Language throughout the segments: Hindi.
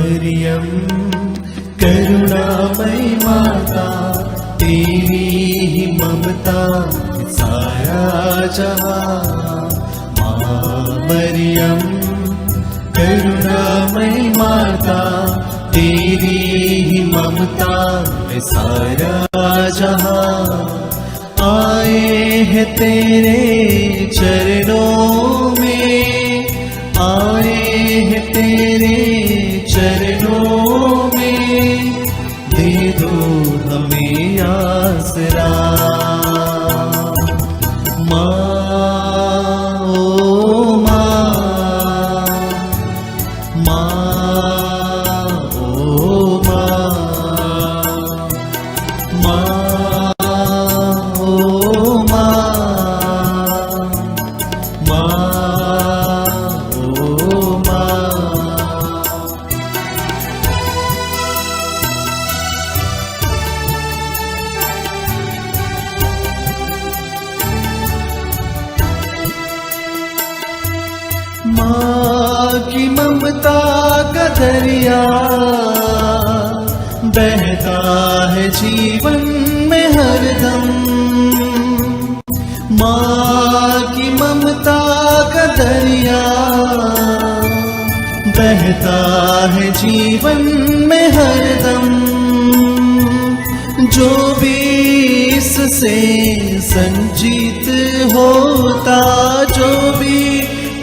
मरियम करुणामयी माता, तेरी ही ममता सारा जहां। माँ मरियम करुणामयी माता, तेरी ही ममता सारा जहां। आए हैं तेरे चरणों में, आए हैं तेरे चरणों में, दे दो हमें आसरा। माँ ओ माँ, माँ ओ माँ, माँ ओ माँ, माँ ओ माँ। माँ की ममता का दरिया बहता है जीवन में हरदम। माँ की ममता का दरिया बहता है जीवन में हरदम। जो भी इससे संजीत होता, जो भी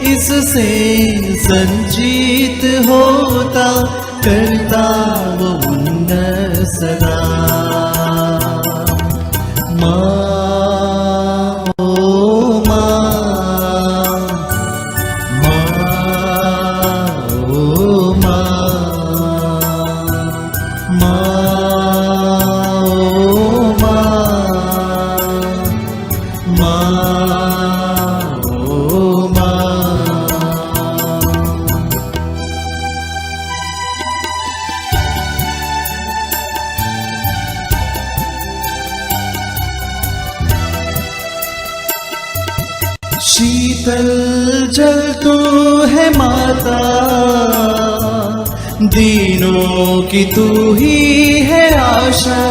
इससे संजीत होता, करता वो उन्नत सदा। माँ ओ माँ, माँ ओ माँ, माँ ओ माँ, माँ ओ माँ। शीतल जल तू है माता, दीनों की तू ही है आशा।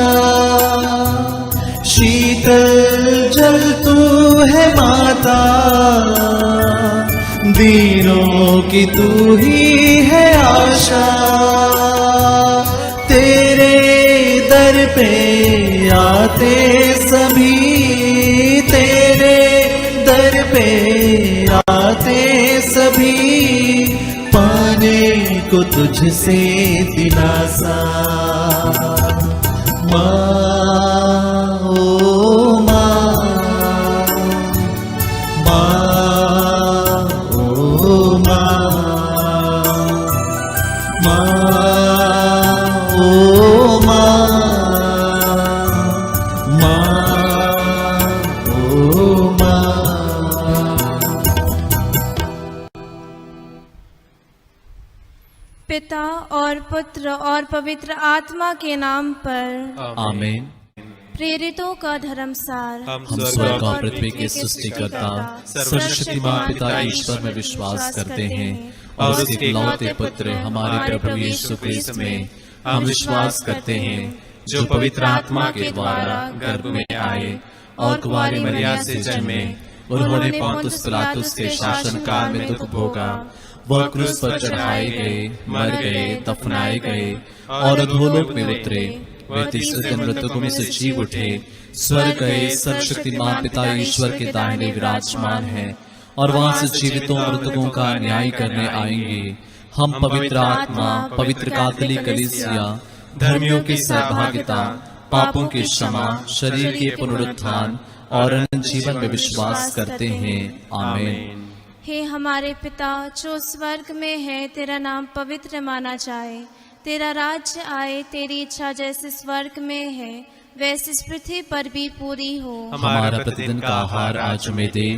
शीतल जल तू है माता, दीनों की तू ही है आशा। तेरे दर पे आते सभी, तेरे दर पे आते सभी, पाने को तुझसे दिलासा। माँ ओ माँ, माँ ओ माँ, माँ ओ माँ, माँ ओ माँ। पिता और पुत्र और पवित्र आत्मा के नाम पर आमीन। प्रेरितों का धर्मसार। हम स्वर्ग और पृथ्वी के सृष्टिकर्ता सर्वशक्तिमान पिता ईश्वर में विश्वास करते हैं और उसके इकलौते पुत्र हमारे प्रभु यीशु क्रिस्त में हम विश्वास करते हैं, जो पवित्र आत्मा के द्वारा गर्भ में आए और कुंवारी मरियम से जन्मे। उन्होंने पोंतुस पिलातुस के शासन काल में दुख भोगा, वह क्रूस पर चढ़ाए गए, मर गए, दफनाए गए और अधोलोक में उतरे। वे तीसरे दिन मृतकों में से जी उठे, स्वर्ग गए, सर्वशक्तिमान पिता ईश्वर के दाहिने विराजमान हैं और वहां से जीवितों मृतकों का न्याय करने आएंगे। हम पवित्र आत्मा, पवित्र कैथोलिक कलीसिया, धर्मियों की सहभागिता, पापों की क्षमा, शरीर के पुनरुत्थान और अनंत जीवन में विश्वास करते हैं। आमीन। हे हमारे पिता जो स्वर्ग में है, तेरा नाम पवित्र माना जाए, तेरा राज्य आए, तेरी इच्छा जैसे स्वर्ग में है वैसे इस पृथ्वी पर भी पूरी हो। हमारा प्रतिदिन का आहार आज हमें दे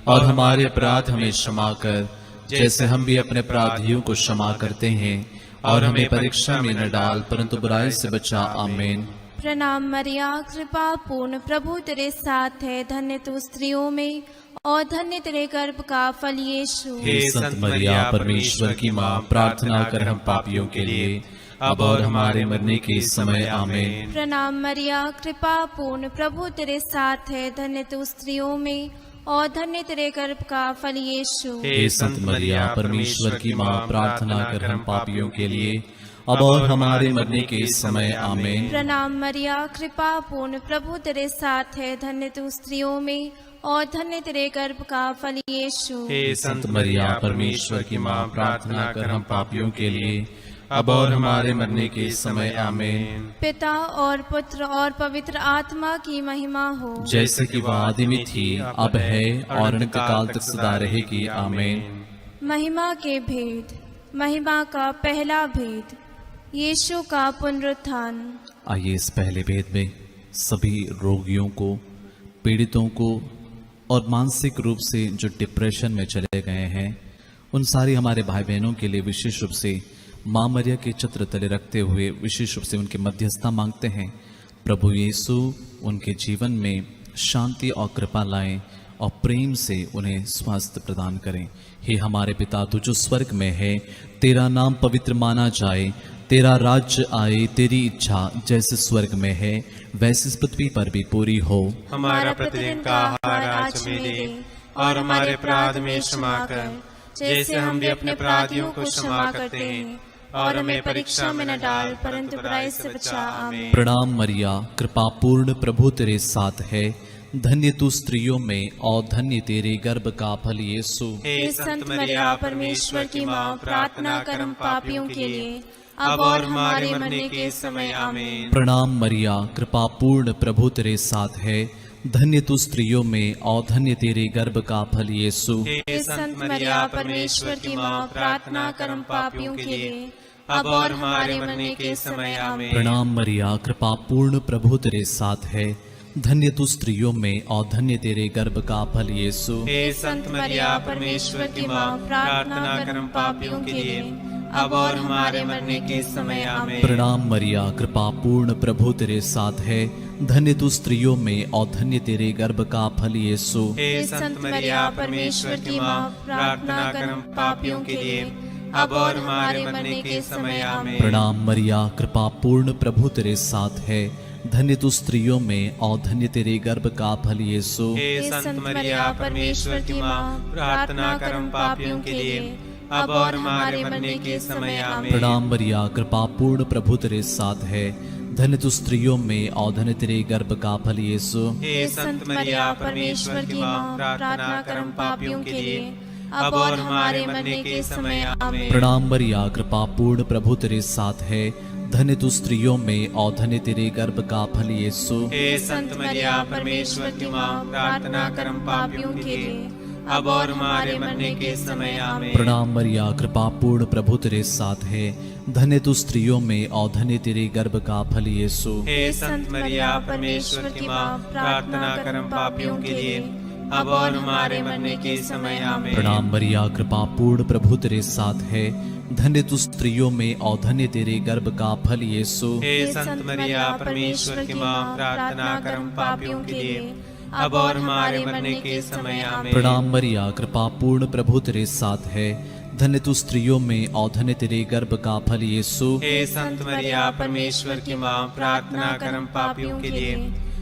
और हमारे अपराध हमें क्षमा कर, जैसे हम भी अपने अपराधियों को क्षमा करते हैं, और हमें परीक्षा में न डाल परंतु बुराई से बचा। आमीन। प्रणाम मरिया, कृपा पूर्ण, प्रभु तेरे साथ है। धन्य तू स्त्रियों में और धन्य तेरे गर्भ का फल यीशु। हे संत मरिया, परमेश्वर की माँ, प्रार्थना कर हम पापियों के लिए, अब और हमारे मरने के समय। आमीन। प्रणाम मरिया, कृपा पूर्ण, प्रभु तेरे साथ है। धन्य तू स्त्रियों में और धन्य तेरे गर्भ का फल यीशु। हे संत मरिया, परमेश्वर की माँ, प्रार्थना कर हम पापियों के लिए, अब और हमारे मरने के समय। आमीन। प्रणाम मरिया, कृपा पूर्ण, प्रभु तेरे साथ है। धन्य तू स्त्रियों में और धन्य तेरे गर्भ का फल यीशु। हे संत मरिया, परमेश्वर की माँ, प्रार्थना कर हम पापियों के लिए, अब और हमारे मरने के समय। आमीन। पिता और पुत्र और पवित्र आत्मा की महिमा हो, जैसे कि वह आदि में थी, अब है और अनंत काल तक सदा रहेगी। आमीन। महिमा के भेद। महिमा का पहला भेद, यीशु का पुनरुत्थान। आइए इस पहले भेद में सभी रोगियों को, पीड़ितों को और मानसिक रूप से जो डिप्रेशन में चले गए हैं, उन सारी हमारे भाई बहनों के लिए विशेष रूप से माँ मरिया के छत्र तले रखते हुए विशेष रूप से उनकी मध्यस्थता मांगते हैं। प्रभु यीशु उनके जीवन में शांति और कृपा लाएं और प्रेम से उन्हें स्वास्थ्य प्रदान करें। हे हमारे पिता, तू जो स्वर्ग में है, तेरा नाम पवित्र माना जाए, तेरा राज्य आए, तेरी इच्छा जैसे स्वर्ग में है वैसे इस पृथ्वी पर भी पूरी हो। हमारा प्रतिदिन का आहार आज हमें दे, और हमारे अपराध में क्षमा कर, जैसे हम भी अपने अपराधियों को क्षमा करते हैं, और हमें परीक्षा में न डाल, परंतु बुराई से बचा। आमीन। प्रणाम मरिया, कृपा पूर्ण, प्रभु तेरे साथ है। धन्य तू स्त्रियों में और धन्य तेरे गर्भ का फल यीशु। हे संत मरिया, परमेश्वर की माँ, प्रार्थना कर हम पापियों के लिए, अब और हमारे मरने के समय। आमीन। प्रणाम मरिया, कृपा पूर्ण, प्रभु तेरे साथ है। धन्य तू स्त्रियों में और धन्य तेरे गर्भ का फल यीशु। हे संत मरिया, परमेश्वर की माँ, प्रार्थना कर हम पापियों के लिए, अब और हमारे मरने के समय। आमीन। प्रणाम मरिया, कृपा पूर्ण, प्रभु तेरे साथ है। धन्य तू स्त्रियों में और धन्य तेरे गर्भ का फल यीशु। हे संत मरिया, परमेश्वर की माँ, प्रार्थना कर हम पापियों के लिए, अब और हमारे मरने के समय। आमीन। प्रणाम मरिया, कृपा पूर्ण, प्रभु तेरे साथ है। धन्य तू स्त्रियों में और धन्य तेरे गर्भ का फल यीशु। हे संत मरिया, परमेश्वर की माँ, प्रार्थना कर हम पापियों के लिए, अब और हमारे मरने के समय। आमीन। प्रणाम मरिया, कृपा पूर्ण, प्रभु तेरे साथ है। धन्य तू स्त्रियों में और धन्य तेरे गर्भ का फल यीशु। हे संत मरिया, परमेश्वर की माँ, प्रार्थना कर हम पापियों के लिए, अब और हमारे मरने के समय। आमीन। प्रणाम मरिया, कृपा पूर्ण, प्रभु तेरे साथ है। धन्य तू स्त्रियों में और धन्य तेरे गर्भ का फल यीशु। हे संत मरिया, परमेश्वर की माँ, प्रार्थना कर हम पापियों के लिए, अब और हमारे मरने के समय। आमीन। प्रणाम मरिया, कृपा पूर्ण, प्रभु तेरे साथ है। धन्य तू स्त्रियों में और धन्य तेरे गर्भ का फल यीशु। हे संत मरिया, परमेश्वर की माँ, प्रार्थना कर हम पापियों के लिए, अब और हमारे मरने के समय। आमीन। प्रणाम मरिया, कृपा पूर्ण, प्रभु तेरे साथ है। धन्य तू स्त्रियों में और धन्य तेरे गर्भ का फल यीशु। हे संत मरिया, परमेश्वर की माँ, प्रार्थना कर हम पापियों के लिए, अब और हमारे मरने के समय। आमीन। प्रणाम मरिया, कृपा पूर्ण, प्रभु तेरे साथ है। धन्य तू स्त्रियों में और धन्य तेरे गर्भ का फल यीशु। हे संत मरिया, परमेश्वर की माँ, प्रार्थना कर हम पापियों के लिए, अब और हमारे मरने के समय। आमीन। प्रणाम मरिया, कृपा पूर्ण, प्रभु तेरे साथ है। धन्य तू स्त्रियों में और धन्य तेरे गर्भ का फल यीशु। हे संत मरिया, परमेश्वर की माँ, प्रार्थना कर हम पापियों के लिए,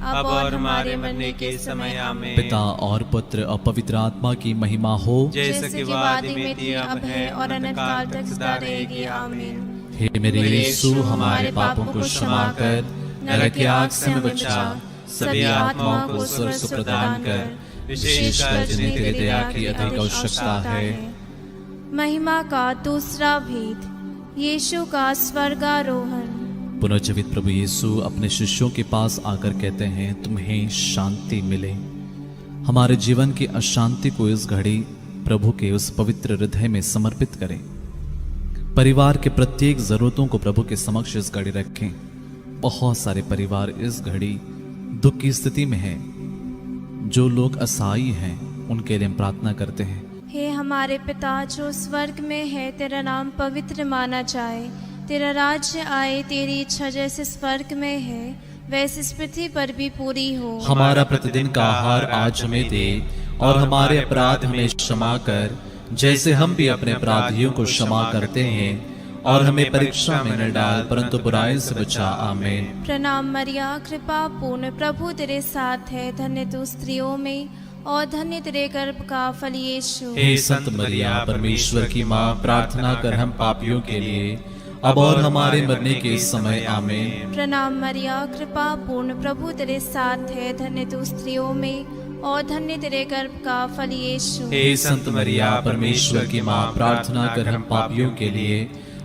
अब और हमारे मरने के समय। आमीन। पिता और पुत्र और पवित्र आत्मा की महिमा हो, जैसे कि वह आदि में थी, अब है और अनंत काल तक सदा रहेगी। आमीन। हे मेरे यीशु, हमारे पापों को क्षमा कर, नरक की आग से हमें बचा, सभी आत्माओं को स्वर्ग प्रदान कर, विशेषकर जिन्हें तेरे दया की अधिक आवश्यकता है। महिमा का दूसरा भेद, यीशु का स्वर्गारोहण। पुनर्जीवित प्रभु यीशु अपने शिष्यों के पास आकर कहते हैं, तुम्हें शांति मिले। हमारे जीवन की अशांति को इस घड़ी प्रभु के उस पवित्र हृदय में समर्पित करें। परिवार के प्रत्येक जरूरतों को प्रभु के समक्ष इस घड़ी रखें। बहुत सारे परिवार इस घड़ी दुख की स्थिति में हैं। जो लोग असहाय हैं उनके लिए हम प्रार्थना करते हैं। हे हमारे पिता जो स्वर्ग में है, तेरा नाम पवित्र माना जाए, तेरा राज्य आए, तेरी इच्छा जैसे स्वर्ग में है वैसे इस पृथ्वी पर भी पूरी हो। हमारा प्रतिदिन का आहार आज हमें दे, और हमारे अपराध हमें क्षमा कर, जैसे हम भी अपने अपराधियों को क्षमा करते हैं, और हमें परीक्षा में न डाल, परंतु बुराई से बचा। आमीन। प्रणाम मरिया, कृपा पूर्ण, प्रभु तेरे साथ है, धन्य तू स्त्रियों में और धन्य तेरे गर्भ का फल यीशु। हे संत मरिया, परमेश्वर की माँ, प्रार्थना कर हम पापियों के लिए, अब और हमारे मरने के समय। आमीन। प्रणाम मरिया, कृपा पूर्ण, प्रभु तेरे साथ है, धन्य तू स्त्रियों में और धन्य तेरे गर्भ का फल यीशु। हे संत मरिया, परमेश्वर की माँ, प्रार्थना कर हम पापियों के लिए,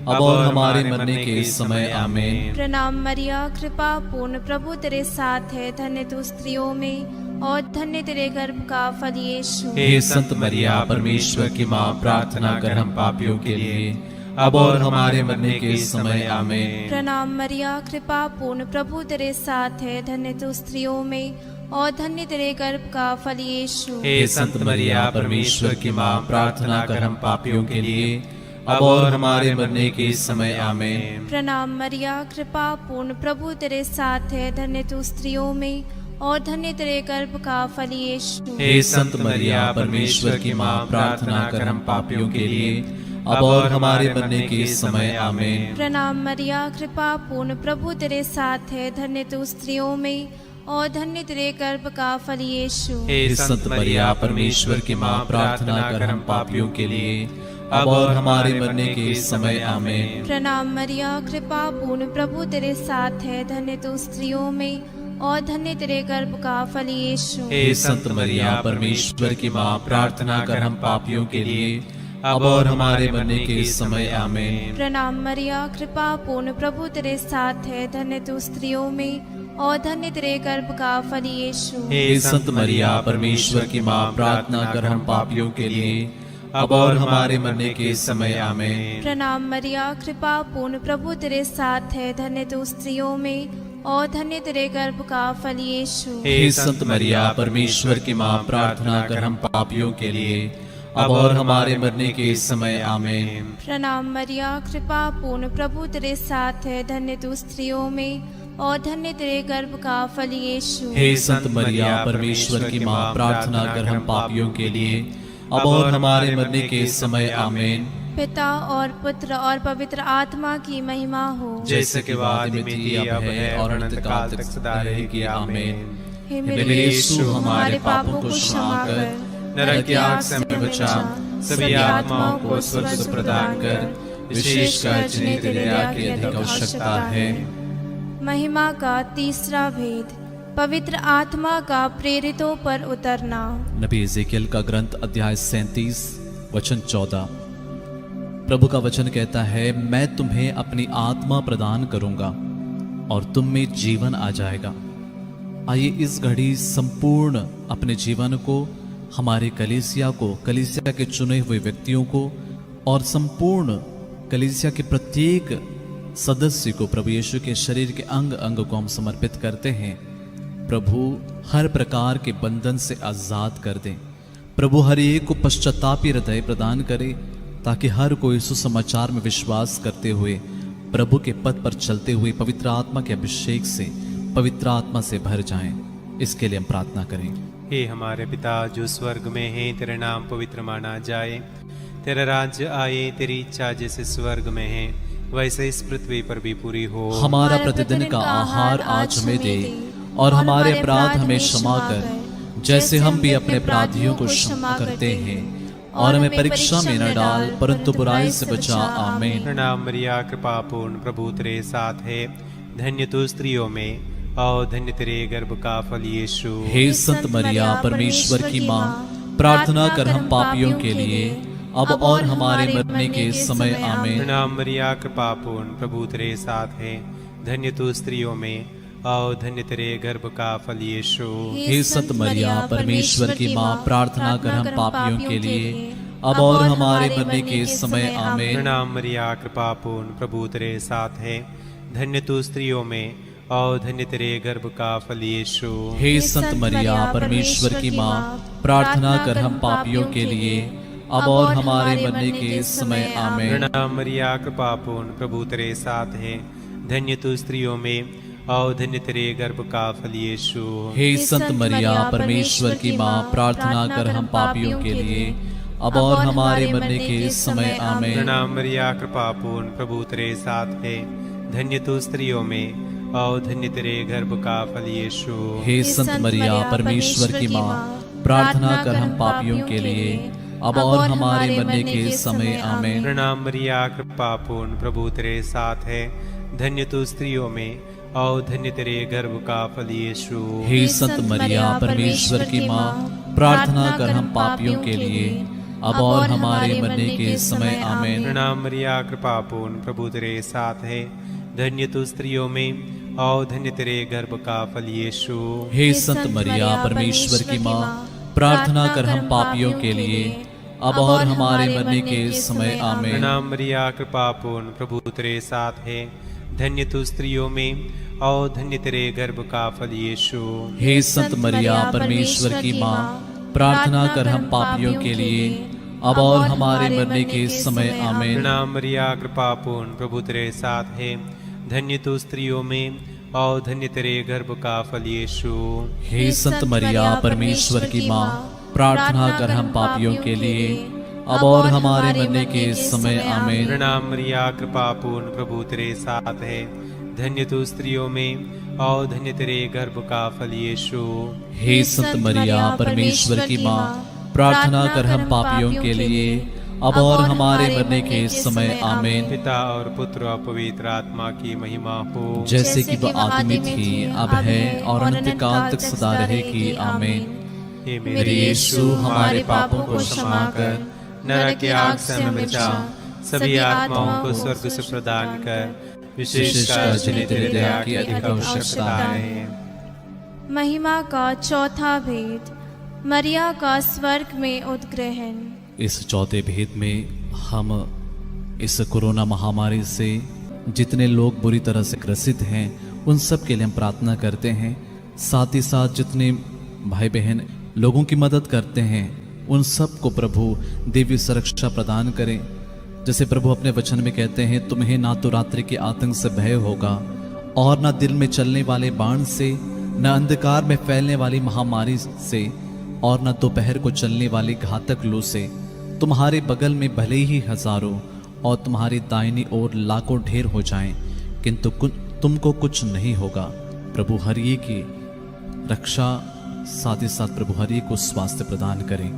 अब और हमारे मरने के समय। आमीन। प्रणाम मरिया, कृपा पूर्ण, प्रभु तेरे साथ है, धन्य तू स्त्रियों में और धन्य तेरे गर्भ का फल यीशु। हे संत मरिया, परमेश्वर की माँ, प्रार्थना कर हम पापियों के लिए, अब और हमारे मरने के समय। आमीन। प्रणाम मरिया, कृपा पूर्ण, प्रभु तेरे साथ है, धन्य तू स्त्रियों में और धन्य तेरे गर्भ का फल यीशु। हे संत मरिया, परमेश्वर की माँ, प्रार्थना कर हम पापियों के लिए, अब और हमारे मरने के समय। आमीन। प्रणाम मरिया, कृपा पूर्ण, प्रभु तेरे साथ है, धन्य तू स्त्रियों में और धन्य तेरे गर्भ का फल यीशु। हे संत मरिया, परमेश्वर की माँ, प्रार्थना कर हम पापियों के लिए, अब और हमारे मरने के समय। आमीन। प्रणाम मरिया, कृपा पूर्ण, प्रभु तेरे साथ है, धन्य तू स्त्रियों में और धन्य तेरे गर्भ का फल यीशु। हे संत मरिया, परमेश्वर की माँ, प्रार्थना कर हम पापियों के लिए, अब और हमारे मरने के समय। आमीन। प्रणाम मरिया, कृपा पूर्ण, प्रभु तेरे साथ है, धन्य तू स्त्रियों में और धन्य तेरे गर्भ का फल यीशु। हे संत मरिया, परमेश्वर की माँ, प्रार्थना कर हम पापियों के लिए, अब और हमारे मरने के समय। आमीन। प्रणाम मरिया, कृपा पूर्ण, प्रभु तेरे साथ है, धन्य तू स्त्रियों में और धन्य तेरे गर्भ का फल यीशु। हे संत मरिया, परमेश्वर की माँ, प्रार्थना कर हम पापियों के लिए, अब और हमारे मरने के समय। आमीन। प्रणाम मरिया, कृपा पूर्ण, प्रभु तेरे साथ है, धन्य तू स्त्रियों में और धन्य तेरे गर्भ का फल यीशु। हे संत मरिया, परमेश्वर की माँ, प्रार्थना कर हम पापियों के लिए, अब और हमारे मरने के समय। आमीन। प्रणाम मरिया, कृपा पूर्ण, प्रभु तेरे साथ है, धन्य तू स्त्रियों में और धन्य तेरे गर्भ का फल यीशु। हे संत मरिया, परमेश्वर की माँ, प्रार्थना कर हम पापियों के लिए, अब और हमारे मरने के समय। आमीन। पिता और पुत्र और पवित्र आत्मा की महिमा हो, जैसे कि वादी में थी, अब है और अनंत काल तक सदा रहेगी। आमीन। हे मेरे यीशु, हमारे पापों को क्षमा कर, नरक की आग से हमें बचा, सभी आत्माओं को स्वर्ग प्रदान कर, विशेषकर जिन्हें तेरे दया की अधिक आवश्यकता है। महिमा का तीसरा भेद, पवित्र आत्मा का प्रेरितों पर उतरना। नबी एजेकियल का ग्रंथ अध्याय 37 वचन 14। प्रभु का वचन कहता है, मैं तुम्हें अपनी आत्मा प्रदान करूंगा और तुम में जीवन आ जाएगा। आइए इस घड़ी संपूर्ण अपने जीवन को, हमारे कलीसिया को, कलीसिया के चुने हुए व्यक्तियों को और संपूर्ण कलीसिया के प्रत्येक सदस्य को प्रभु यीशु के शरीर के अंग अंग को हम समर्पित करते हैं। प्रभु हर प्रकार के बंधन से आजाद कर दें। प्रभु हर एक को पश्चातापी हृदय प्रदान करे, ताकि हर कोई सुसमाचार में विश्वास करते हुए, प्रभु के पथ पर चलते हुए पवित्र आत्मा के अभिषेक से, पवित्र आत्मा से भर जाएं। इसके लिए हम प्रार्थना करें। हे हमारे पिता जो स्वर्ग में है, तेरा नाम पवित्र माना जाए, तेरा राज्य आए, तेरी इच्छा जैसे स्वर्ग में है वैसे इस पृथ्वी पर भी पूरी हो। हमारा प्रतिदिन का आहार आज हमें दे, और हमारे अपराध हमें क्षमा कर, जैसे हम भी अपने अपराधियों को क्षमा करते हैं, और हमें परीक्षा में न डाल, परंतु बुराई से बचा। आमीन। प्रणाम मरिया, कृपा पूर्ण, प्रभु तेरे साथ है, धन्य तू स्त्रियों में और धन्य तेरे गर्भ का फल यीशु। हे संत मरिया, परमेश्वर की माँ, प्रार्थना कर हम पापियों के लिए, अब और हमारे मरने के समय। आमीन। प्रणाम मरिया, कृपा पूर्ण, प्रभु तेरे साथ है, धन्य तू स्त्रियों में और धन्य तेरे गर्भ का फल यीशु। हे संत मरिया, परमेश्वर की माँ, प्रार्थना कर हम पापियों के लिए, अब और हमारे मरने के समय। आमीन। प्रणाम मरिया, कृपा पूर्ण, प्रभु तेरे साथ है, धन्य तू स्त्रियों में और धन्य तेरे गर्भ का फल यीशु। हे संत मरिया, परमेश्वर की माँ, प्रार्थना कर हम पापियों के लिए, अब और हमारे मरने के समय। आमीन। प्रणाम मरिया, कृपा पूर्ण, प्रभु तेरे साथ है, धन्य तू स्त्रियों में और धन्य तेरे गर्भ का फल यीशु। हे संत मरिया परमेश्वर की माँ, प्रार्थना कर हम पापियों के लिए अब और हमारे मरने के समय आमीन। प्रणाम मरिया कृपा पूर्ण, प्रभु तेरे साथ है, धन्य तू स्त्रियों में और धन्य तेरे गर्भ का फल यीशु। हे संत मरिया परमेश्वर की माँ, प्रार्थना कर हम पापियों के लिए अब और हमारे मरने के समय आमीन। प्रणाम मरिया कृपा पूर्ण, प्रभु तेरे साथ है, धन्य तू स्त्रियों में और धन्य तेरे गर्भ का फल यीशु। हे संत मरिया परमेश्वर की माँ, प्रार्थना कर हम पापियों के लिए अब और हमारे मरने के समय आमीन। प्रणाम मरिया कृपा पूर्ण, प्रभु तेरे साथ है, धन्य तू स्त्रियों में और धन्य तेरे गर्भ का फल यीशु। हे संत मरिया परमेश्वर की माँ, प्रार्थना कर हम पापियों के लिए अब और हमारे मरने के समय आमीन। प्रणाम मरिया कृपा पूर्ण, प्रभु तेरे साथ है, धन्य तू स्त्रियों में और धन्य तेरे गर्भ का फल यीशु। हे संत मरिया परमेश्वर की माँ, प्रार्थना कर हम पापियों के लिए अब और हमारे मरने के समय आमीन। प्रणाम मरिया कृपा पूर्ण, प्रभु तेरे साथ है, धन्य तू स्त्रियों में और धन्य तेरे गर्भ का फल यीशु। हे संत मरिया परमेश्वर की माँ, प्रार्थना कर हम पापियों के लिए अब और हमारे मरने के समय आमीन। प्रणाम मरिया कृपा पूर्ण, प्रभु तेरे साथ है, धन्य तू स्त्रियों में और धन्य तेरे गर्भ का फल यीशु। हे संत मरिया परमेश्वर की माँ, प्रार्थना कर हम पापियों के लिए अब और हमारे मरने के समय आमीन। पिता और पुत्र और पवित्र आत्मा की महिमा हो, जैसे कि वह आदि में थी, अब है और अनंत काल तक सदा रहेगी आमीन। हे मेरे यीशु, हमारे पापों को क्षमा कर नरक की आग से हमें बचा, सभी आत्माओं को स्वर्ग से प्रदान कर, विशेषकर जिन्हें तेरे दया की अधिक आवश्यकता है। महिमा का चौथा भेद, मरिया का स्वर्ग में उद्ग्रहण। इस चौथे भेद में हम इस कोरोना महामारी से जितने लोग बुरी तरह से ग्रसित हैं उन सब के लिए हम प्रार्थना करते हैं। साथ ही साथ जितने भाई बहन लोगों की मदद करते हैं उन सब को प्रभु दिव्य सुरक्षा प्रदान करें। जैसे प्रभु अपने वचन में कहते हैं, तुम्हें ना तो रात्रि के आतंक से भय होगा और ना दिन में चलने वाले बाण से, न अंधकार में फैलने वाली महामारी से और न दोपहर को चलने वाली घातक लू से। तुम्हारे बगल में भले ही हजारों और तुम्हारी दाहिनी ओर लाखों ढेर हो जाएं, किंतु तुमको कुछ नहीं होगा। प्रभु हर एक की रक्षा, साथ ही साथ प्रभु हर एक को स्वास्थ्य प्रदान करें।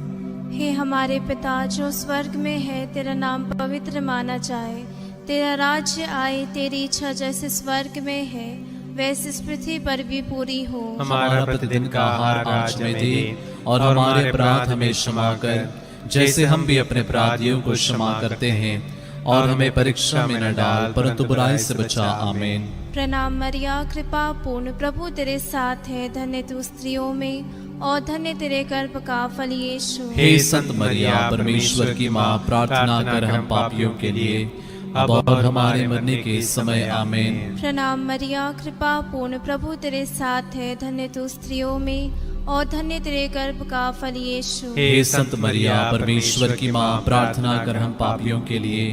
हे हमारे पिता जो स्वर्ग में है, तेरा नाम पवित्र माना जाए, तेरा राज्य आए, तेरी इच्छा जैसे स्वर्ग में है वैसे इस पृथ्वी पर भी पूरी हो। हमारा प्रतिदिन का आहार आज हमें दे और हमारे अपराध हमें क्षमा कर, जैसे हम भी अपने अपराधियों को क्षमा करते हैं, और हमें परीक्षा में न डाल परंतु बुराई से बचा आमीन। प्रणाम मरिया कृपा पूर्ण, प्रभु तेरे साथ है, धन्य तू स्त्रियों में और धन्य तेरे गर्भ का फल यीशु। हे संत मरिया परमेश्वर की माँ, प्रार्थना कर हम पापियों के लिए अब और हमारे मरने के समय आमीन। प्रणाम मरिया कृपा पूर्ण, प्रभु तेरे साथ है, धन्य तू स्त्रियों में और धन्य तेरे गर्भ का फल यीशु। हे संत मरिया परमेश्वर की माँ, प्रार्थना कर हम पापियों के लिए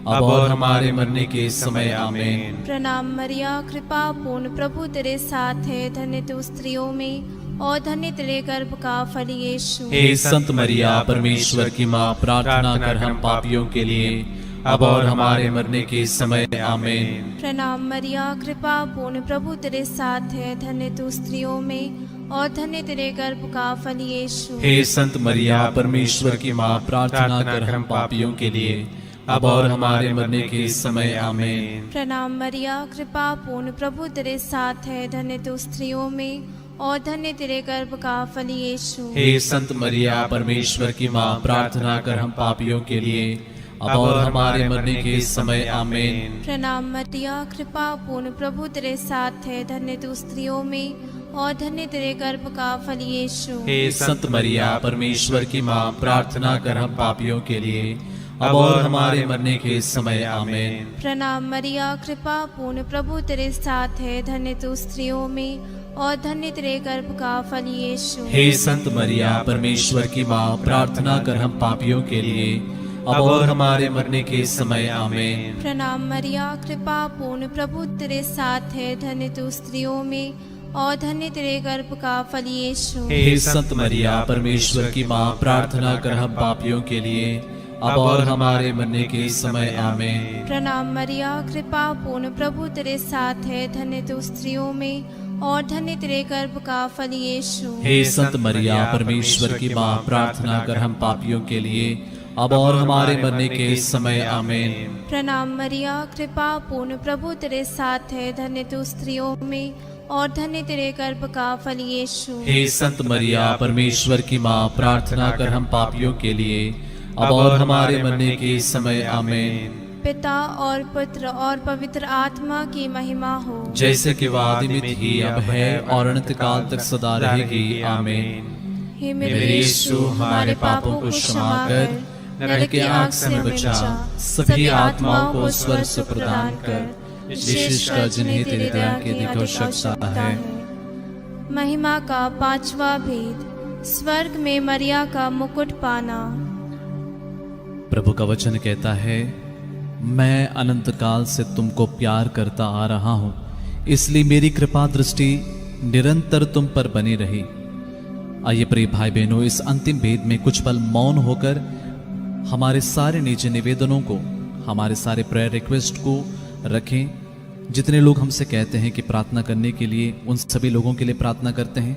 अब और हमारे मरने के समय आमीन। प्रणाम मरिया कृपा पूर्ण, प्रभु तेरे साथ है, धन्य तू स्त्रियों में और धन्य तेरे गर्भ का फल यीशु। हे संत मरिया परमेश्वर की माँ, प्रार्थना कर हम पापियों के लिए अब और हमारे मरने के समय आमीन। प्रणाम मरिया कृपा पूर्ण, प्रभु तेरे साथ है, धन्य तू स्त्रियों में और धन्य तेरे गर्भ का फल यीशु। हे संत मरिया परमेश्वर की माँ, प्रार्थना कर हम पापियों के लिए अब और हमारे मरने के समय आमीन। प्रणाम मरिया कृपा पूर्ण, प्रभु तेरे साथ है, धन्य तू स्त्रियों में और धन्य तेरे गर्भ का फल यीशु। हे संत मरिया परमेश्वर की माँ, प्रार्थना कर हम पापियों के लिए अब और हमारे मरने के समय आमीन। प्रणाम मरिया कृपा पूर्ण, प्रभु तेरे साथ है, धन्य तू स्त्रियों में और धन्य तेरे गर्भ का फल यीशु। हे संत मरिया परमेश्वर की माँ, प्रार्थना कर हम पापियों के लिए अब और हमारे मरने के समय आमीन। प्रणाम मरिया कृपा पूर्ण, प्रभु तेरे साथ है, धन्य तू स्त्रियों में और धन्य तेरे गर्भ का फल यीशु। हे संत मरिया परमेश्वर की माँ, प्रार्थना कर हम पापियों के लिए अब और हमारे मरने के समय आमीन। प्रणाम मरिया, कृपा पूर्ण, प्रभु तेरे साथ है, धन्य तू स्त्रियों में और धन्य तेरे गर्भ का फल यीशु। हे संत मरिया, परमेश्वर की माँ, प्रार्थना कर हम पापियों के लिए अब और हमारे मरने के समय आमीन। प्रणाम मरिया, कृपा पूर्ण, प्रभु तेरे साथ है, धन्य तू स्त्रियों में और धन्य तेरे गर्भ का फल यीशु। हे संत मरिया, परमेश्वर की माँ, प्रार्थना कर हम पापियों के लिए अब और हमारे मरने के समय आमीन। प्रणाम मरिया, कृपा पूर्ण, प्रभु तेरे साथ है, धन्य तू स्त्रियों में और धन्य तेरे गर्भ का फल यीशु। हे संत मरिया, परमेश्वर की माँ, प्रार्थना कर हम पापियों के लिए अब और हमारे मरने के समय आमीन। पिता और पुत्र और पवित्र आत्मा की महिमा हो, जैसे कि वह आदि में थी, अब है और अनंत काल तक सदा रहेगी आमीन। हे मेरे यीशु, हमारे पापों को क्षमा कर, नरक की आग से हमें बचा, सभी आत्माओं को स्वर्ग सुख प्रदान कर, विशेषकर जिन्हें तेरी दया की अधिक आवश्यकता है। महिमा का पांचवा भेद, स्वर्ग में मरिया का मुकुट पाना। प्रभु का वचन कहता है, मैं अनंत काल से तुमको प्यार करता आ रहा हूं, इसलिए मेरी कृपा दृष्टि निरंतर तुम पर बनी रही। आइए प्रिय भाई बहनों, इस अंतिम भेद में कुछ पल मौन होकर हमारे सारे निजी निवेदनों को, हमारे सारे प्रेयर रिक्वेस्ट को रखें। जितने लोग हमसे कहते हैं कि प्रार्थना करने के लिए, उन सभी लोगों के लिए प्रार्थना करते हैं।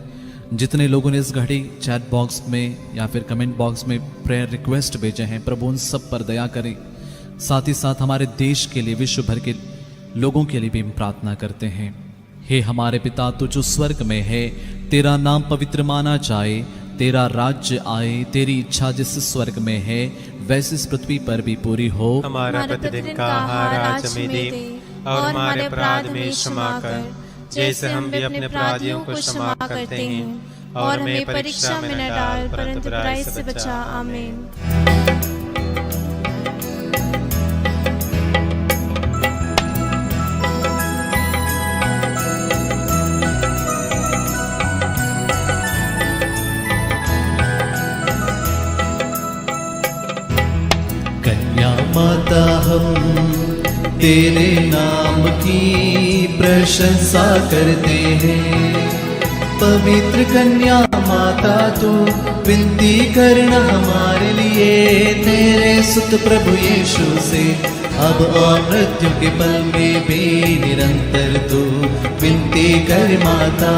जितने लोगों ने इस घड़ी चैट बॉक्स में या फिर कमेंट बॉक्स में प्रेयर रिक्वेस्ट भेजे हैं, प्रभु उन सब पर दया करें। साथ ही साथ हमारे देश के लिए, विश्व भर के लोगों के लिए भी हम प्रार्थना करते हैं। हे हमारे पिता, तू जो स्वर्ग में है, तेरा नाम पवित्र माना जाए, तेरा राज्य आए, तेरी इच्छा जिस स्वर्ग में है वैसे इस पृथ्वी पर भी पूरी हो। हमारा प्रतिदिन का आहार आज हमें दे और हमारे अपराध में क्षमा कर, जैसे हम भी अपने अपराधियों को क्षमा करते हैं, और हमें परीक्षा में न डाल परंतु बुराई से बचा। आमीन। कन्या माता, हम तेरे नाम की प्रशंसा करते हैं। पवित्र कन्या माता, तू विनती करना हमारे लिए, तेरे सुत प्रभु यीशु से अब और मृत्यु के पल में भी निरंतर तू विनती कर माता।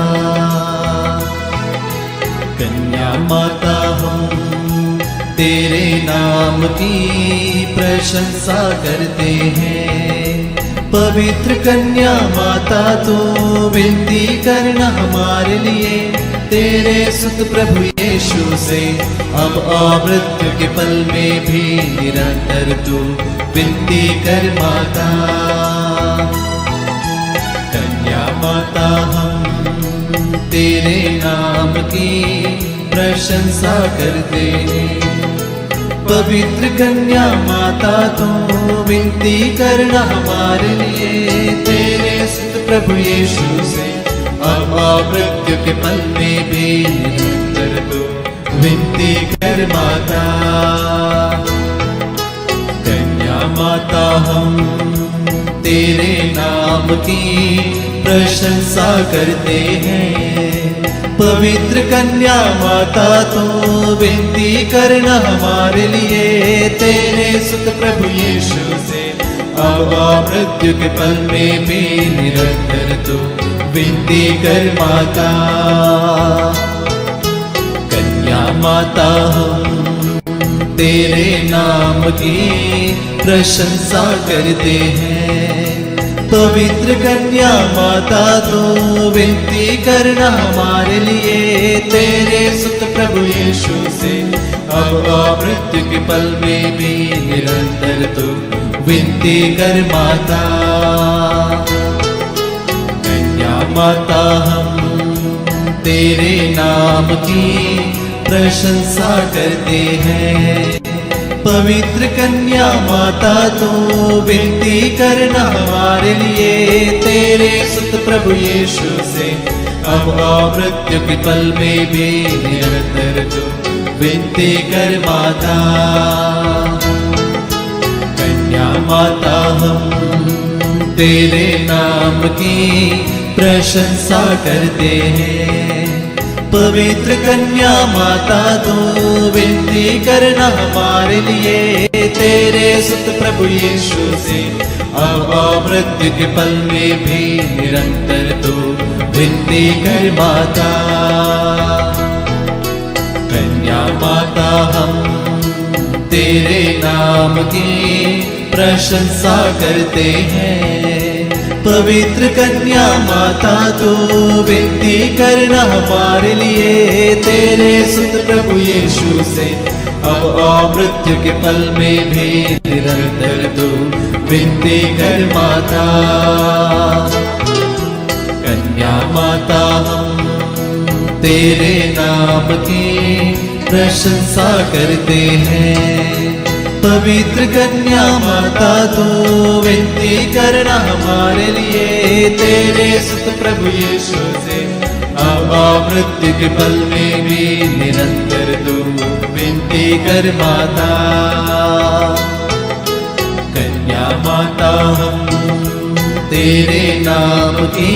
कन्या माता, हम तेरे नाम की प्रशंसा करते हैं। पवित्र कन्या माता, तो विनती करना हमारे लिए, तेरे सुत प्रभु यीशु से अब और मृत्यु के पल में भी निरंतर तू विनती कर माता। कन्या माता, हम तेरे नाम की प्रशंसा करते हैं। पवित्र कन्या माता, तो विनती करना हमारे लिए, तेरे सुत प्रभु यीशु से अब और मृत्यु के पल में भी निरंतर तू विनती कर माता। कन्या माता, हम तेरे नाम की प्रशंसा करते हैं। पवित्र कन्या माता, तो विनती करना हमारे लिए, तेरे सुत प्रभु यीशु से अब और मृत्यु के पल में भी निरंतर तू विनती कर माता। कन्या माता, हम तेरे नाम की प्रशंसा करते हैं। पवित्र कन्या माता, तो विनती करना हमारे लिए, तेरे सुत प्रभु यीशु से अब और मृत्यु के पल में भी निरंतर तू विनती कर माता। कन्या माता, हम तेरे नाम की प्रशंसा करते हैं। पवित्र कन्या माता, तो विनती करना हमारे लिए, तेरे सुत प्रभु यीशु से अब और मृत्यु के पल में भी निरंतर तू विनती कर माता। माता हम तेरे नाम की प्रशंसा करते हैं। पवित्र कन्या माता तू विनती करना हमारे लिए, तेरे सुत प्रभु यीशु से अब मृत्यु के पल में भी निरंतर तू विनती कर माता। कन्या माता हम तेरे नाम की प्रशंसा करते हैं। पवित्र कन्या माता तू विनती करना हमारे लिए, तेरे सुत प्रभु यीशु से अब मृत्यु के पल में भी निरंतर तू विनती कर माता। कन्या माता हम तेरे नाम की प्रशंसा करते हैं। पवित्र कन्या माता तू विनती करना हमारे लिए, तेरे सुत प्रभु यीशु से अब मृत्यु के पल में भी निरंतर तू विनती कर माता। कन्या माता हम तेरे नाम की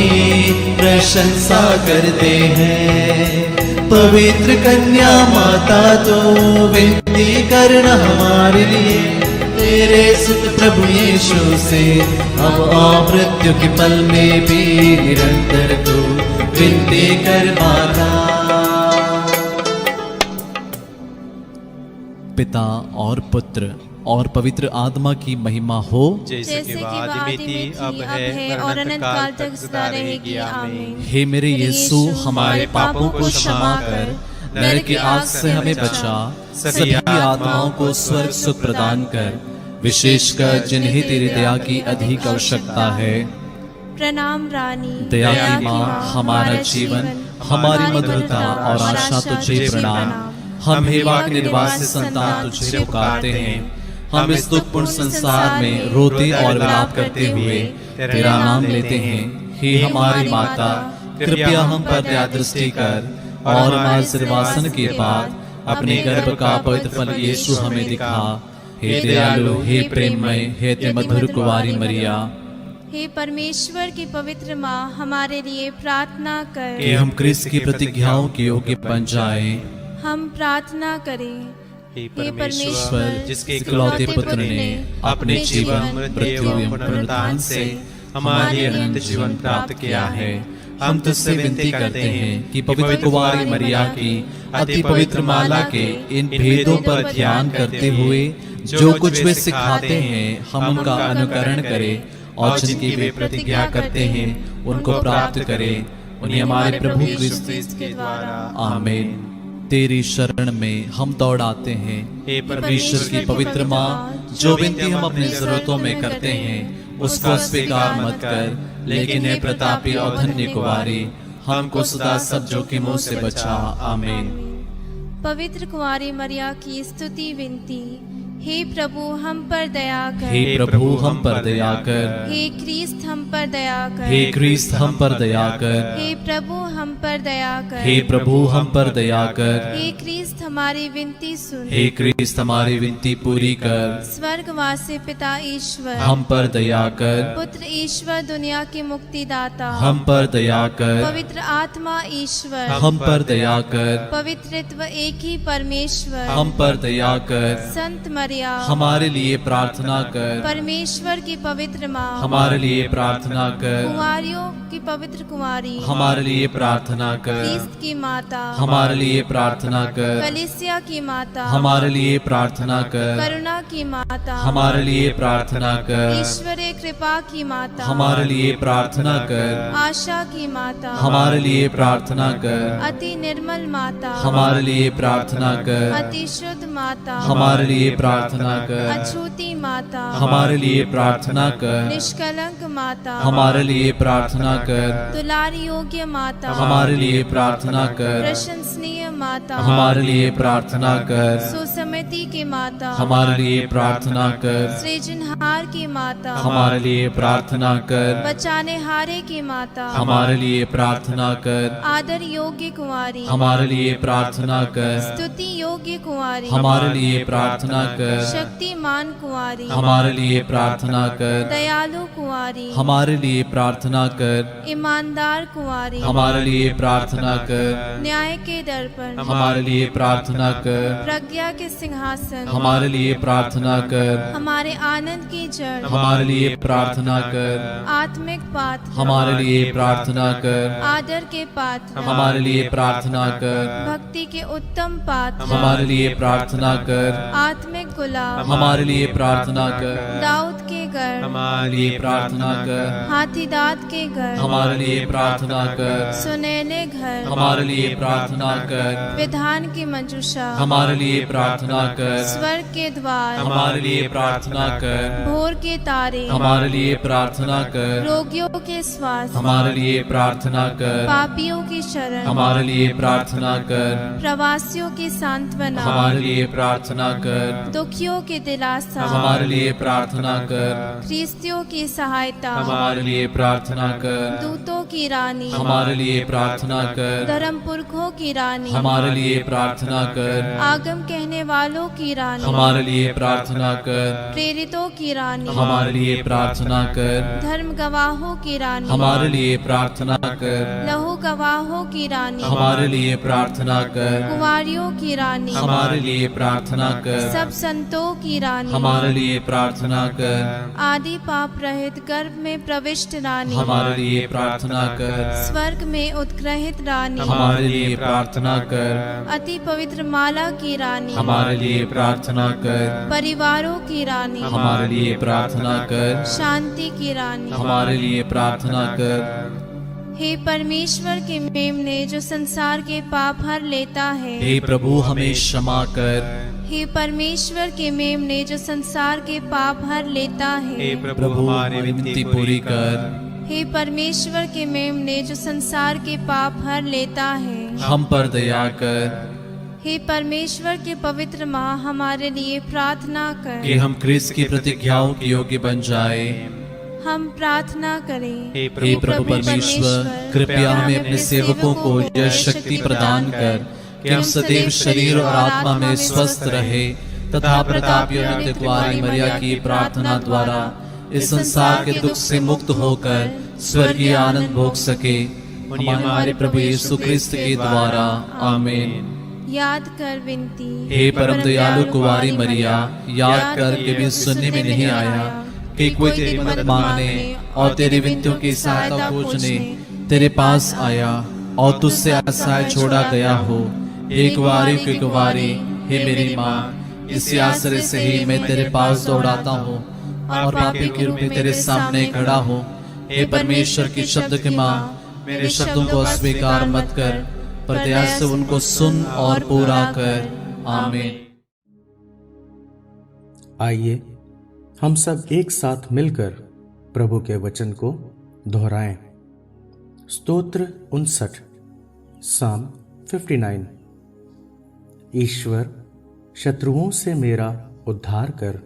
प्रशंसा करते हैं। पवित्र कन्या माता तो विनती करना हमारे लिए, तेरे सुत प्रभु यीशु से अब मृत्यु के पल में भी निरंतर तू विनती कर माता। पिता और पुत्र और पवित्र आत्मा की महिमा हो, जैसे कि आदि में थी, अब है और अनंत काल तक सदा रहेगी। आमीन। हे मेरे यीशु, हमारे पापों को क्षमा कर, नरक की आग से हमें बचा, सभी आत्माओं को स्वर्ग सुख प्रदान कर, विशेषकर जिन्हें तेरी दया की अधिक आवश्यकता है। प्रणाम रानी, दया की माँ, हमारा जीवन, हमारी मधुरता और आशा तुझे प्रणाम। हम हेवा के निर्वासित संतान तुझे पुकारते हैं। हम इस दुखपूर्ण संसार में रोते और विलाप करते हुए तेरा नाम लेते हैं। हे हमारी माता, कृपया हम पर दया दृष्टि कर और हमारे सिरवासन के बाद अपने गर्भ का पवित्र फल यीशु हमें दिखा। हे दयालु, हे प्रेममय, हे अति मधुर कुंवारी मरिया। हे परमेश्वर की पवित्र माँ, हमारे लिए प्रार्थना कर कि हम क्रिस्त की प्रतिज्ञाओं के योग्य बन जाएं। हम प्रार्थना करें। हे परमेश्वर, परमेश्वर, जिसके इकलौते पुत्र ने अपने जीवन, मृत्यु एवं पुनरुत्थान से हमारे अनंत जीवन प्राप्त किया है, हम तुझसे विनती करते हैं कि पवित्र कुंवारी मरिया की अति पवित्र माला के इन भेदों पर ध्यान करते हुए जो कुछ वे सिखाते हैं, हम उनका अनुकरण करें और जिनकी वे प्रतिज्ञा करते हैं उनको प्राप्त करें। उन्हें हमारे प्रभु क्रिस्त के द्वारा। आमीन। तेरी शरण में हम दौड़ आते हैं। हे परमेश्वर की पवित्र माँ, जो विनती हम अपनी जरूरतों में करते हैं उसको स्वीकार मत कर, लेकिन हे प्रतापी और धन्य कुंवारी, हमको सदा सब जोखिमों से बचा। आमीन। पवित्र कुंवारी मरिया की स्तुति विनती। हे प्रभु, हम पर दया कर। हे प्रभु, हम पर दया कर। हे क्रिस्त, हम पर दया कर। हे क्रिस्त, हम पर दया कर। हे प्रभु, हम पर दया कर। हे प्रभु, हम पर दया कर। हे क्रिस्त, हमारी विनती सुन। हे क्रिस्त, हमारी विनती पूरी कर। स्वर्गवासी पिता ईश्वर, हम पर दया कर। पुत्र ईश्वर, दुनिया के मुक्तिदाता, हम पर दया कर। पवित्र आत्मा ईश्वर, हम पर दया कर। पवित्रत्व एक ही परमेश्वर, हम पर दया कर। संत मरिया, हमारे लिए प्रार्थना कर। परमेश्वर की पवित्र माँ, हमारे लिए प्रार्थना कर। कुंवारियों की पवित्र कुंवारी, हमारे लिए प्रार्थना कर। क्रिस्त की माता, हमारे लिए प्रार्थना कर। कलीसिया की माता, हमारे लिए प्रार्थना कर। करुणा की माता, हमारे लिए प्रार्थना कर। ईश्वरीय कृपा की माता, हमारे लिए प्रार्थना कर। आशा की माता, हमारे लिए प्रार्थना कर। अति निर्मल माता, हमारे लिए प्रार्थना कर। अति शुद्ध माता, हमारे लिए प्रार्थना कर। अछूती माता, हमारे लिए प्रार्थना कर। निष्कलंक माता, हमारे लिए प्रार्थना कर। दुलारी योग्य माता, हमारे लिए प्रार्थना कर। प्रशंसनीय माता, हमारे लिए प्रार्थना कर। सुसमय सुमति की माता, हमारे लिए प्रार्थना कर। सृजनहार की माता, हमारे लिए प्रार्थना कर। बचाने हारे की माता, हमारे लिए प्रार्थना कर। आदर योग्य कुंवारी, हमारे लिए प्रार्थना कर। स्तुति योग्य कुंवारी, हमारे लिए प्रार्थना कर। शक्तिमान कुंवारी, हमारे लिए प्रार्थना कर। दयालु कुंवारी, हमारे लिए प्रार्थना कर। ईमानदार कुंवारी, हमारे लिए प्रार्थना कर। न्याय के दर्पण, हमारे लिए प्रार्थना कर। प्रज्ञा के सिंहासन, हमारे लिए प्रार्थना कर। हमारे आनंद की जड़, हमारे लिए प्रार्थना कर। आत्मिक पात्र, हमारे लिए प्रार्थना कर। आदर के पात्र, हमारे लिए प्रार्थना कर। भक्ति के उत्तम पात्र, हमारे लिए प्रार्थना कर। आत्मिक गुलाब, हमारे लिए प्रार्थना कर। दाऊद के घर, हमारे लिए प्रार्थना कर। हाथी दांत के घर, हमारे लिए प्रार्थना कर। सुनहले घर, हमारे लिए प्रार्थना कर। विधान की मंजूषा, हमारे लिए प्रार्थना कर। स्वर्ग के द्वार, हमारे लिए प्रार्थना कर। भोर के तारे, हमारे लिए प्रार्थना कर। रोगियों के स्वास्थ्य, हमारे लिए प्रार्थना कर। पापियों की शरण, हमारे लिए प्रार्थना कर। प्रवासियों की सांत्वना, हमारे लिए प्रार्थना कर। दुखियों की दिलासा, हमारे लिए प्रार्थना कर। ख्रिस्तियों की सहायता, हमारे लिए प्रार्थना कर। दूतों की रानी, हमारे लिए प्रार्थना कर। धर्म पुरखों की रानी, हमारे लिए प्रार्थना कर। आगम कहने वालों की रानी, हमारे लिए प्रार्थना कर। प्रेरितों की रानी, हमारे लिए प्रार्थना कर। धर्म गवाहों की रानी, हमारे लिए प्रार्थना कर। लहू गवाहों की रानी, हमारे लिए प्रार्थना कर। कुंवारियों की रानी, हमारे लिए प्रार्थना कर। सब संतों की रानी, हमारे लिए प्रार्थना कर। आदि पाप रहित गर्भ में प्रविष्ट रानी, हमारे लिए प्रार्थना कर। स्वर्ग में उत्ग्रहित रानी, हमारे लिए प्रार्थना कर। अति पवित्र माला की रानी, हमारे लिए प्रार्थना कर। परिवारों की रानी, हमारे लिए प्रार्थना कर। शांति की रानी, हमारे लिए प्रार्थना कर। हे परमेश्वर के मेमने जो संसार के पाप हर लेता है, हे प्रभु हमें क्षमा कर। हे परमेश्वर के मेमने जो संसार के पाप हर लेता है, हे प्रभु प्रभु हमारी हमारी विनती विनती पूरी पूरी कर। हे परमेश्वर के मेमने जो संसार के पाप हर लेता है, हम पर दया कर हे परमेश्वर के पवित्र माँ हमारे लिए प्रार्थना कर। कि हम क्रिस्त की प्रतिज्ञाओं के योग्य बन जाए। हम प्रार्थना करें। हे हे प्रभु परमेश्वर, कृपया हमें अपने सेवकों को यह शक्ति प्रदान कर कि हम सदैव शरीर और आत्मा में स्वस्थ रहे तथा प्रतापी और नित्य कुमारी मरिया की प्रार्थना द्वारा इस संसार के दुख से मुक्त होकर स्वर्गीय आनंद भोग सके। हमारे प्रभु यीशु क्रिस्त के द्वारा, आमीन। याद कर विनती। हे परम दयालु कुंवारी मरिया, याद कर के भी सुनने में नहीं आया कि कोई तेरी मदद मांगने और तेरी विनतियों की सहायता खोजने तेरे पास आया और तुझसे आश्रय छोड़ा गया हो। हे कुंवारी की कुंवारी, हे मेरी माँ, इसी आश्रय से ही मैं तेरे पास दौड़ाता हूँ और पापी के रूप में तेरे सामने खड़ा हूँ। हे परमेश्वर की शब्द की माँ, मेरे शब्दों को अस्वीकार मत कर, पर दया से उनको सुन और पूरा कर। आमीन। आइए हम सब एक साथ मिलकर प्रभु के वचन को दोहराएं। स्तोत्र 59, साम 59। ईश्वर, शत्रुओं से मेरा उद्धार कर,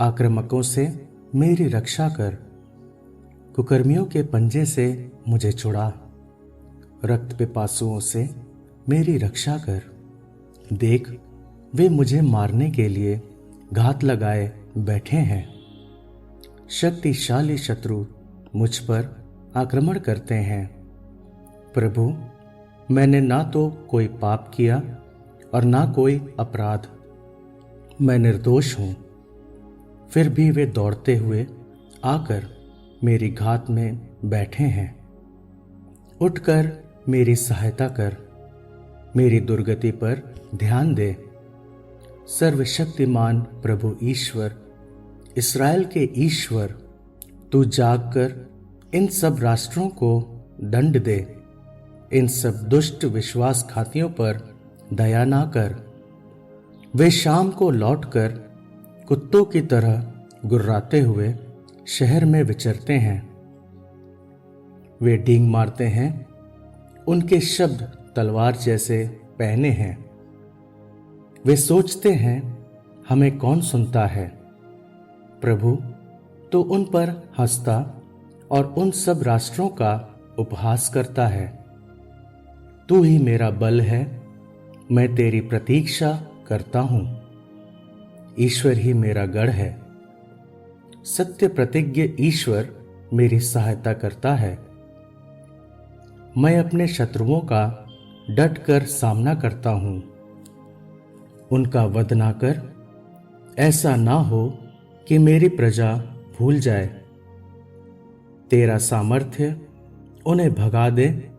आक्रामकों से मेरी रक्षा कर, कुकर्मियों के पंजे से मुझे छुड़ा, रक्त पिपासुओं से मेरी रक्षा कर। देख, वे मुझे मारने के लिए घात लगाए बैठे हैं। शक्तिशाली शत्रु मुझ पर आक्रमण करते हैं। प्रभु, मैंने ना तो कोई पाप किया और ना कोई अपराध, मैं निर्दोष हूं। फिर भी वे दौड़ते हुए आकर मेरी घात में बैठे हैं। उठकर मेरी सहायता कर, मेरी दुर्गति पर ध्यान दे। सर्वशक्तिमान प्रभु ईश्वर, इस्राएल के ईश्वर, तू जागकर इन सब राष्ट्रों को दंड दे। इन सब दुष्ट विश्वासघातियों पर दया ना कर। वे शाम को लौटकर कुत्तों की तरह गुर्राते हुए शहर में विचरते हैं। वे डींग मारते हैं, उनके शब्द तलवार जैसे पहने हैं। वे सोचते हैं हमें कौन सुनता है। प्रभु तो उन पर हंसता और उन सब राष्ट्रों का उपहास करता है। तू ही मेरा बल है, मैं तेरी प्रतीक्षा करता हूं। ईश्वर ही मेरा गढ़ है, सत्य प्रतिज्ञ ईश्वर मेरी सहायता करता है। मैं अपने शत्रुओं का डट कर सामना करता हूं। उनका वध ना कर, ऐसा ना हो कि मेरी प्रजा भूल जाए। तेरा सामर्थ्य उन्हें भगा दे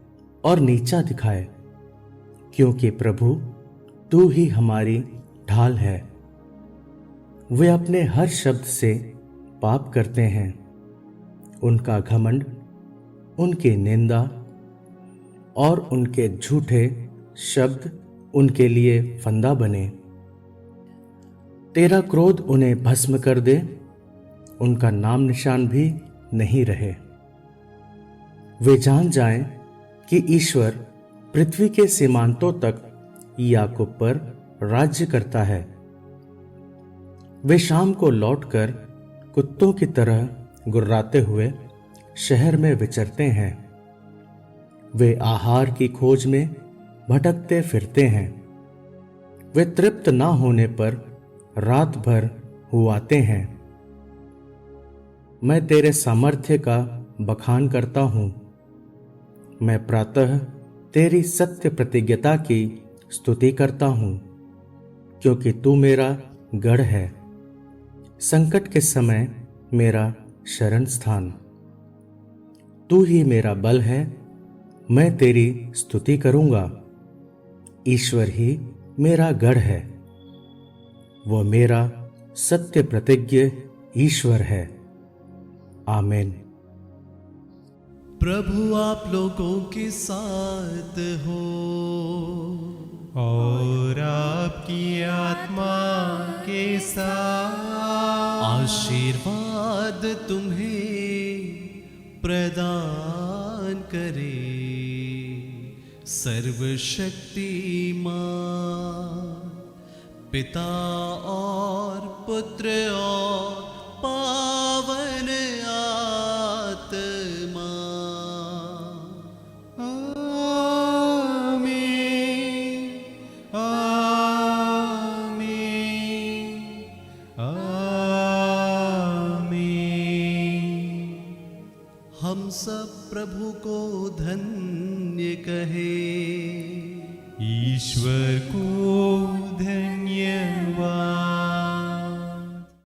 और नीचा दिखाए, क्योंकि प्रभु तू ही हमारी ढाल है। वे अपने हर शब्द से पाप करते हैं। उनका घमंड, उनकी निंदा और उनके झूठे शब्द उनके लिए फंदा बने। तेरा क्रोध उन्हें भस्म कर दे, उनका नाम निशान भी नहीं रहे। वे जान जाएं कि ईश्वर पृथ्वी के सीमांतों तक याकूब पर राज्य करता है। वे शाम को लौटकर कुत्तों की तरह गुर्राते हुए शहर में विचरते हैं। वे आहार की खोज में भटकते फिरते हैं। वे तृप्त ना होने पर रात भर हुआते हैं। मैं तेरे सामर्थ्य का बखान करता हूं। मैं प्रातः तेरी सत्य प्रतिज्ञता की स्तुति करता हूं, क्योंकि तू मेरा गढ़ है, संकट के समय मेरा शरण स्थान। तू ही मेरा बल है, मैं तेरी स्तुति करूंगा। ईश्वर ही मेरा गढ़ है, वह मेरा सत्य प्रतिज्ञ ईश्वर है। आमीन। प्रभु आप लोगों के साथ हो और आपकी आत्मा के साथ। आशीर्वाद तुम्हें प्रदान करे सर्वशक्तिमान पिता और पुत्र और पावन आत्मा। आमीन, आमीन, आमीन। हम सब प्रभु को धन्य कहे, ईश्वर को धन्य